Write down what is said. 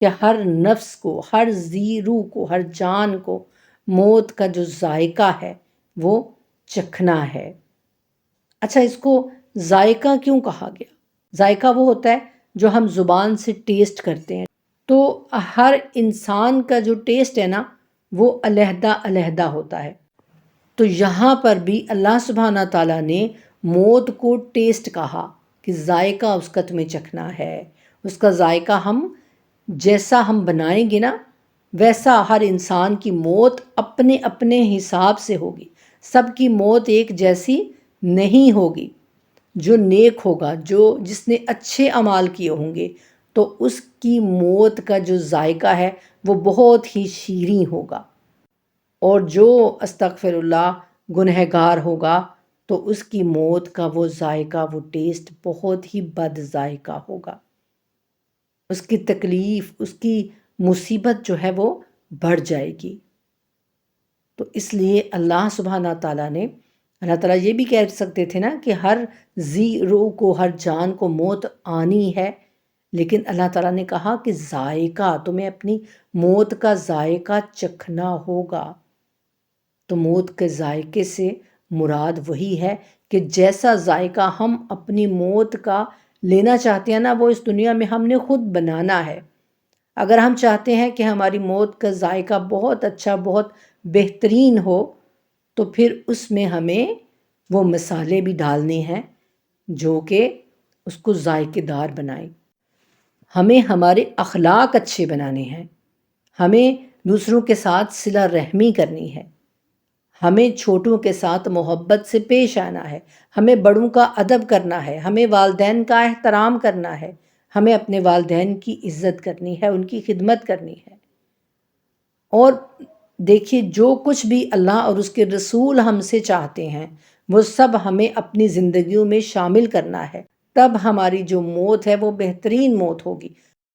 کہ ہر نفس کو، ہر ذی روح کو، ہر جان کو موت کا جو ذائقہ ہے وہ چکھنا ہے۔ اچھا، اس کو ذائقہ کیوں کہا گیا؟ ذائقہ وہ ہوتا ہے جو ہم زبان سے ٹیسٹ کرتے ہیں، تو ہر انسان کا جو ٹیسٹ ہے نا وہ علیحدہ علیحدہ ہوتا ہے۔ تو یہاں پر بھی اللہ سبحانہ تعالیٰ نے موت کو ٹیسٹ کہا کہ ذائقہ اس کا تمہیں چکھنا ہے۔ اس کا ذائقہ جیسا ہم بنائیں گے نا ویسا ہر انسان کی موت اپنے اپنے حساب سے ہوگی۔ سب کی موت ایک جیسی نہیں ہوگی۔ جو نیک ہوگا، جس نے اچھے اعمال کیے ہوں گے، تو اس کی موت کا جو ذائقہ ہے وہ بہت ہی شیریں ہوگا، اور جو استغفر اللہ گنہگار ہوگا تو اس کی موت کا وہ ذائقہ، وہ ٹیسٹ بہت ہی بد ذائقہ ہوگا۔ اس کی تکلیف، اس کی مصیبت جو ہے وہ بڑھ جائے گی۔ تو اس لیے اللہ سبحانہ تعالیٰ نے، اللہ تعالیٰ یہ بھی کہہ سکتے تھے نا کہ ہر ذی روح کو، ہر جان کو موت آنی ہے، لیکن اللہ تعالیٰ نے کہا کہ ذائقہ، تمہیں اپنی موت کا ذائقہ چکھنا ہوگا۔ تو موت کے ذائقے سے مراد وہی ہے کہ جیسا ذائقہ ہم اپنی موت کا لینا چاہتے ہیں نا وہ اس دنیا میں ہم نے خود بنانا ہے۔ اگر ہم چاہتے ہیں کہ ہماری موت کا ذائقہ بہت اچھا، بہت بہترین ہو، تو پھر اس میں ہمیں وہ مصالحے بھی ڈالنے ہیں جو کہ اس کو ذائقے دار بنائیں۔ ہمیں ہمارے اخلاق اچھے بنانے ہیں، ہمیں دوسروں کے ساتھ صلہ رحمی کرنی ہے، ہمیں چھوٹوں کے ساتھ محبت سے پیش آنا ہے، ہمیں بڑوں کا ادب کرنا ہے، ہمیں والدین کا احترام کرنا ہے، ہمیں اپنے والدین کی عزت کرنی ہے، ان کی خدمت کرنی ہے۔ اور دیکھیے، جو کچھ بھی اللہ اور اس کے رسول ہم سے چاہتے ہیں وہ سب ہمیں اپنی زندگیوں میں شامل کرنا ہے، تب ہماری جو موت ہے وہ بہترین موت ہوگی۔